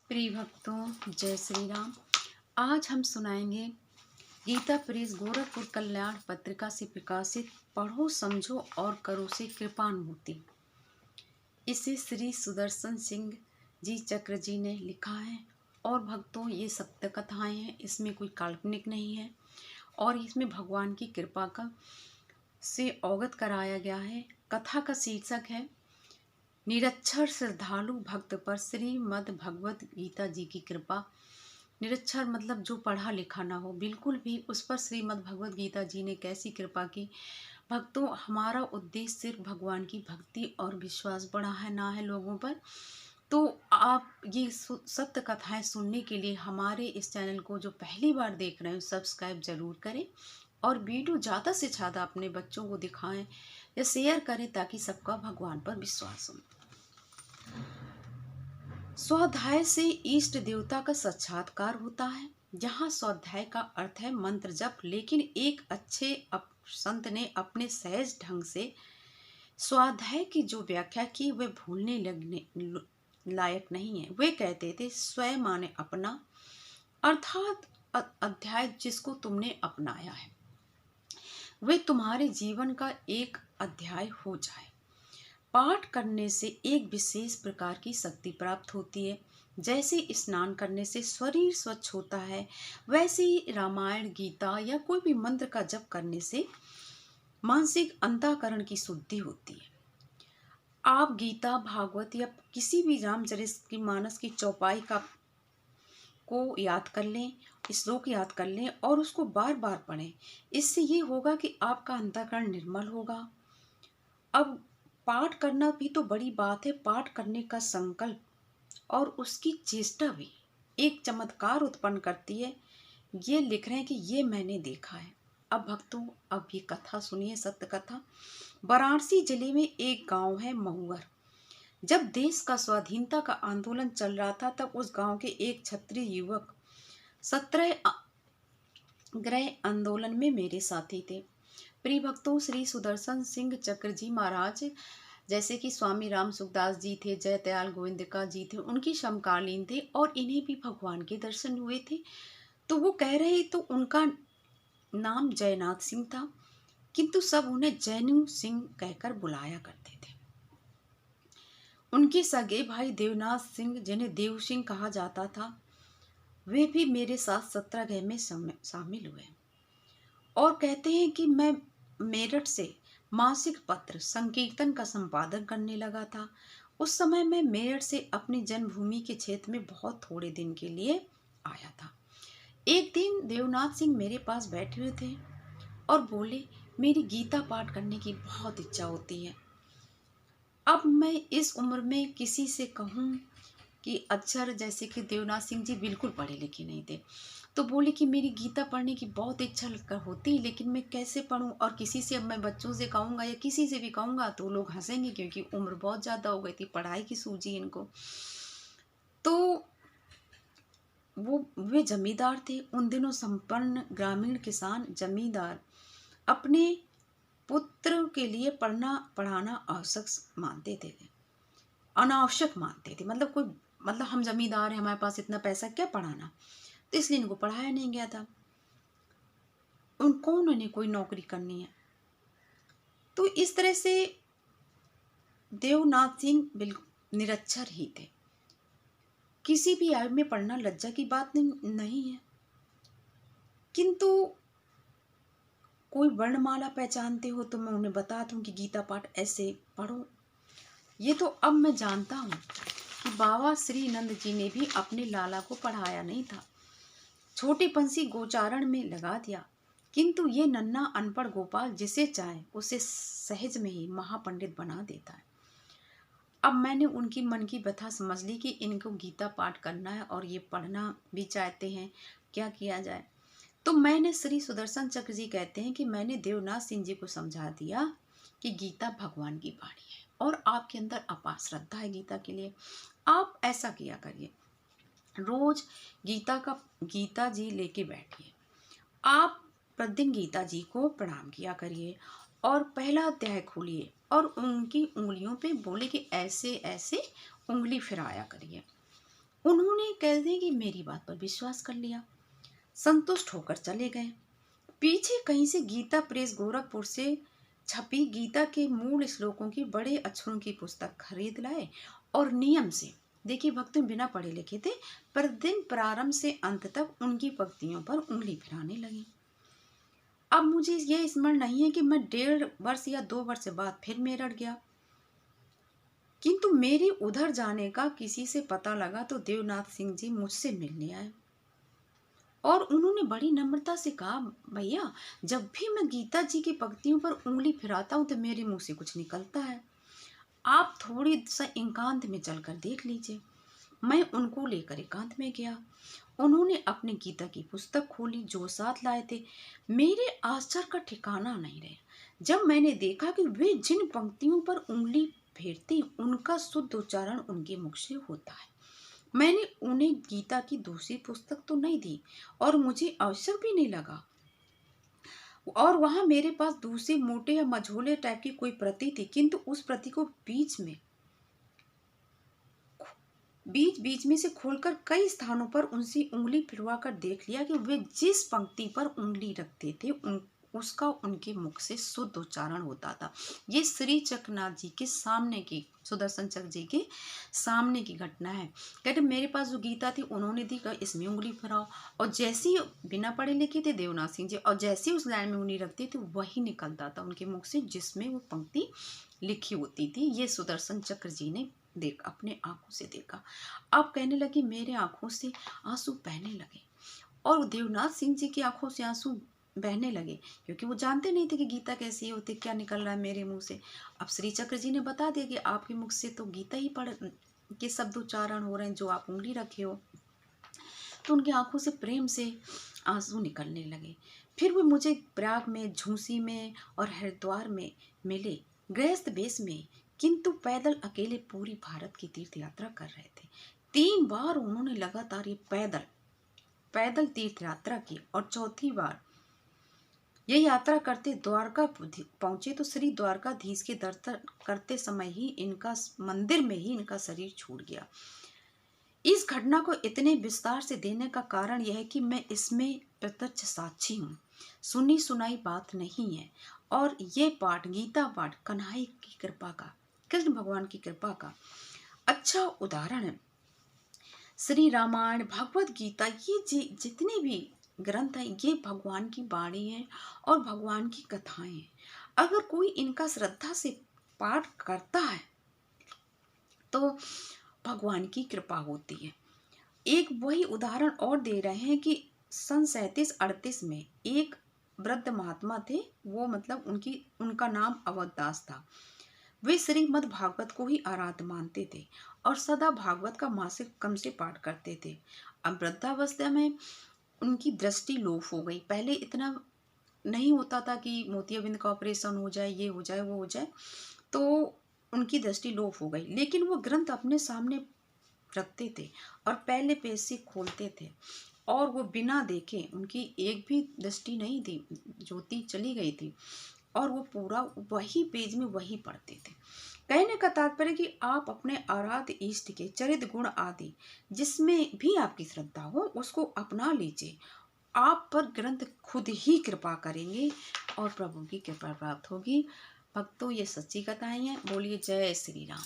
प्रिय भक्तों, जय श्री राम। आज हम सुनाएंगे गीता प्रेस गोरखपुर कल्याण पत्रिका से प्रकाशित पढ़ो समझो और करो से कृपानुभूति। इसे श्री सुदर्शन सिंह जी चक्र जी ने लिखा है। और भक्तों, ये सत्य कथाएं हैं, इसमें कोई काल्पनिक नहीं है और इसमें भगवान की कृपा का से अवगत कराया गया है। कथा का शीर्षक है निरक्षर श्रद्धालु भक्त पर श्रीमद् भगवत गीता जी की कृपा। निरक्षर मतलब जो पढ़ा लिखा ना हो बिल्कुल भी, उस पर श्रीमद् भगवत गीता जी ने कैसी कृपा की। भक्तों, हमारा उद्देश्य सिर्फ भगवान की भक्ति और विश्वास बढ़ा है, ना है लोगों पर। तो आप ये सत्य कथाएं सुनने के लिए हमारे इस चैनल को जो पहली बार देख रहे हैं सब्सक्राइब जरूर करें और वीडियो ज़्यादा से ज़्यादा अपने बच्चों को दिखाएं या शेयर करें ताकि सबका भगवान पर विश्वास हो। स्वाध्याय से इष्ट देवता का साक्षात्कार होता है। यहाँ स्वाध्याय का अर्थ है मंत्र जप, लेकिन एक अच्छे संत ने अपने सहज ढंग से स्वाध्याय की जो व्याख्या की वह भूलने लगने लायक नहीं है। वे कहते थे स्वयं माने अपना, अर्थात अध्याय जिसको तुमने अपनाया है वे तुम्हारे जीवन का एक अध्याय हो जाए। पाठ करने से एक विशेष प्रकार की शक्ति प्राप्त होती है। जैसे स्नान करने से शरीर स्वच्छ होता है, वैसे ही रामायण गीता या कोई भी मंत्र का जप करने से मानसिक अंतःकरण की शुद्धि होती है। आप गीता, भागवत या किसी भी रामचरितमानस की चौपाई को याद कर लें, श्लोक याद कर लें और उसको बार बार पढ़ें। इससे ये होगा कि आपका अंतःकरण निर्मल होगा। अब पाठ करना भी तो बड़ी बात है। पाठ करने का संकल्प और उसकी चेष्टा भी एक चमत्कार उत्पन्न करती है। ये लिख रहे हैं कि ये मैंने देखा है। अब भक्तों, अब ये कथा सुनिए, सत्य कथा। वाराणसी जिले में एक गांव है महुअर। जब देश का स्वाधीनता का आंदोलन चल रहा था तब उस गांव के एक क्षत्रिय युवक सत्याग्रह आंदोलन में मेरे साथी थे। प्रिय भक्तों, श्री सुदर्शन सिंह चक्र जी महाराज जैसे कि स्वामी राम सुखदास जी थे, जय दयाल गोविंदिका जी थे, उनकी समकालीन थे और इन्हें भी भगवान के दर्शन हुए थे। तो वो कह रहे, तो उनका नाम जयनाथ सिंह था, किंतु सब उन्हें जैनु सिंह कहकर बुलाया करते थे। उनके सगे भाई देवनाथ सिंह, जिन्हें देव सिंह कहा जाता था, वे भी मेरे साथ सत्याग्रह में शामिल हुए और कहते हैं कि मैं मेरठ से मासिक पत्र संकीर्तन का संपादन करने लगा था। उस समय मैं मेरठ से अपनी जन्मभूमि के क्षेत्र में बहुत थोड़े दिन के लिए आया था। एक दिन देवनाथ सिंह मेरे पास बैठे हुए थे और बोले, मेरी गीता पाठ करने की बहुत इच्छा होती है। अब मैं इस उम्र में किसी से कहूँ कि अक्षर, जैसे कि देवनाथ सिंह जी बिल्कुल पढ़े लिखे नहीं थे, तो बोले कि मेरी गीता पढ़ने की बहुत इच्छा होती, लेकिन मैं कैसे पढूं। और किसी से, अब मैं बच्चों से कहूँगा या किसी से भी कहूँगा तो लोग हंसेंगे, क्योंकि उम्र बहुत ज़्यादा हो गई थी, पढ़ाई की सूझी इनको। तो वे जमींदार थे उन दिनों। संपन्न ग्रामीण किसान जमींदार अपने पुत्र के लिए पढ़ाना आवश्यक मानते थे, अनावश्यक मानते थे। मतलब हम जमींदार हैं, हमारे पास इतना पैसा, क्या पढ़ाना। तो इसलिए इनको पढ़ाया नहीं गया था। उन्होंने कोई नौकरी करनी है। तो इस तरह से देवनाथ सिंह बिल्कुल निरक्षर ही थे। किसी भी आयु में पढ़ना लज्जा की बात नहीं है, किंतु कोई वर्णमाला पहचानते हो तो मैं उन्हें बता दूं कि गीता पाठ ऐसे पढ़ो। ये तो अब मैं जानता हूँ कि बाबा श्री नंद जी ने भी अपने लाला को पढ़ाया नहीं था, छोटे पंसी गोचारण में लगा दिया, किंतु ये नन्हा अनपढ़ गोपाल जिसे चाहे उसे सहज में ही महापंडित बना देता है। अब मैंने उनकी मन की व्यथा समझ ली कि इनको गीता पाठ करना है और ये पढ़ना भी चाहते हैं, क्या किया जाए। तो मैंने, श्री सुदर्शन चक्र जी कहते हैं कि मैंने देवनाथ सिंह जी को समझा दिया कि गीता भगवान की वाणी है और आपके अंदर अपार श्रद्धा है गीता के लिए। आप ऐसा किया करिए, रोज गीता जी लेके बैठिए। आप प्रतिदिन गीता जी को प्रणाम किया करिए और पहला अध्याय खोलिए और उनकी उंगलियों पे बोले कि ऐसे ऐसे उंगली फिराया करिए। उन्होंने कहते हैं कि मेरी बात पर विश्वास कर लिया, संतुष्ट होकर चले गए। पीछे कहीं से गीता प्रेस गोरखपुर से छपी गीता के मूल श्लोकों की बड़े अक्षरों की पुस्तक खरीद लाए और नियम से, देखिए भक्त बिना पढ़े लिखे थे, प्रतिदिन प्रारंभ से अंत तक उनकी पंक्तियों पर उंगली फिराने लगी। अब मुझे यह स्मरण नहीं है कि मैं 1.5 वर्ष या 2 वर्ष बाद फिर मेरठ गया, किंतु मेरे उधर जाने का किसी से पता लगा तो देवनाथ सिंह जी मुझसे मिलने आए और उन्होंने बड़ी नम्रता से कहा, भैया जब भी मैं गीता जी की पंक्तियों पर उंगली फिराता हूँ तो मेरे मुंह से कुछ निकलता है, आप थोड़ी सा एकांत में चलकर देख लीजिए। मैं उनको लेकर एकांत में गया। उन्होंने अपनी गीता की पुस्तक खोली जो साथ लाए थे। मेरे आश्चर्य का ठिकाना नहीं रहा जब मैंने देखा कि वे जिन पंक्तियों पर उंगली फेरते उनका शुद्ध उच्चारण उनके मुख से होता है। मैंने उन्हें गीता की दूसरी पुस्तक तो नहीं दी और मुझे आवश्यक भी नहीं लगा, और वहां मेरे पास दूसरी मोटे या मझोले टाइप की कोई प्रति थी, किंतु उस प्रति को बीच बीच में से खोलकर कई स्थानों पर उनसे उंगली फिरवा कर देख लिया कि वे जिस पंक्ति पर उंगली रखते थे उसका उनके मुख से शुद्ध उच्चारण होता था। ये श्री चक्रनाथ जी के सामने की, सुदर्शन चक्र जी के सामने की घटना है। कहते मेरे पास जो गीता थी उन्होंने दी, इसमें उंगली फिराओ, और जैसे ही बिना पढ़े लिखे थे देवनाथ सिंह जी, और जैसे ही उस लाइन में उंगली रखते थे वही निकलता था उनके मुख से जिसमें वो पंक्ति लिखी होती थी। ये सुदर्शन चक्र जी ने अपने आंखों से देखा। अब कहने लगी मेरे आंखों से आंसू बहने लगे और देवनाथ सिंह जी की आंखों से आंसू बहने लगे, क्योंकि वो जानते नहीं थे कि गीता कैसी होती, क्या निकल रहा है मेरे मुंह से। अब श्री चक्र जी ने बता दिया कि आपके मुख से तो गीता ही पढ़ के शब्द उच्चारण हो रहे हैं जो आप उंगली रखे हो। तो उनकी आंखों से प्रेम से आंसू निकलने लगे। फिर वो मुझे प्रयाग में, झूसी में और हरिद्वार में मिले, गृहस्थ वेश में, किंतु पैदल अकेले पूरी भारत की तीर्थ यात्रा कर रहे थे। 3 बार उन्होंने लगातार ये पैदल तीर्थ यात्रा की, और चौथी बार ये यात्रा करते द्वारका पहुंचे तो श्री द्वारकाधीश के दर्शन करते समय ही इनका मंदिर में ही इनका शरीर छूट गया। इस घटना को इतने विस्तार से देने का कारण यह है कि मैं इसमें प्रत्यक्ष साक्षी हूँ, सुनी सुनाई बात नहीं है। और ये पाठ, गीता पाठ, कन्हैया की कृपा का, कृष्ण भगवान की कृपा का अच्छा उदाहरण है। श्री रामायण, भगवत गीता, ये जितने भी ग्रंथ हैं ये भगवान की वाणी है और भगवान की कथाएं हैं। अगर कोई इनका श्रद्धा से पाठ करता है तो भगवान की कृपा होती है। एक वही उदाहरण और दे रहे हैं कि सन 37-38 में एक वृद्ध महात्मा थे, वो मतलब उनका नाम अवधदास था। वे श्रीमद् भागवत को ही आराध्य मानते थे और सदा भागवत का मासिक क्रम से पाठ करते थे। अब वृद्धावस्था में उनकी दृष्टि लोप हो गई। पहले इतना नहीं होता था कि मोतियाबिंद का ऑपरेशन हो जाए, ये हो जाए, वो हो जाए, तो उनकी दृष्टि लोप हो गई। लेकिन वो ग्रंथ अपने सामने रखते थे और पहले पेज से खोलते थे और वो बिना देखे, उनकी एक भी दृष्टि नहीं थी, ज्योति चली गई थी, और वो पूरा वही पेज में वही पढ़ते थे। कहने का तात्पर्य कि आप अपने आराध्य इष्ट के चरित्र गुण आदि जिसमें भी आपकी श्रद्धा हो उसको अपना लीजिए। आप पर ग्रंथ खुद ही कृपा करेंगे और प्रभु की कृपा प्राप्त होगी। भक्तों, ये सच्ची कथाएं हैं। बोलिए जय श्री राम।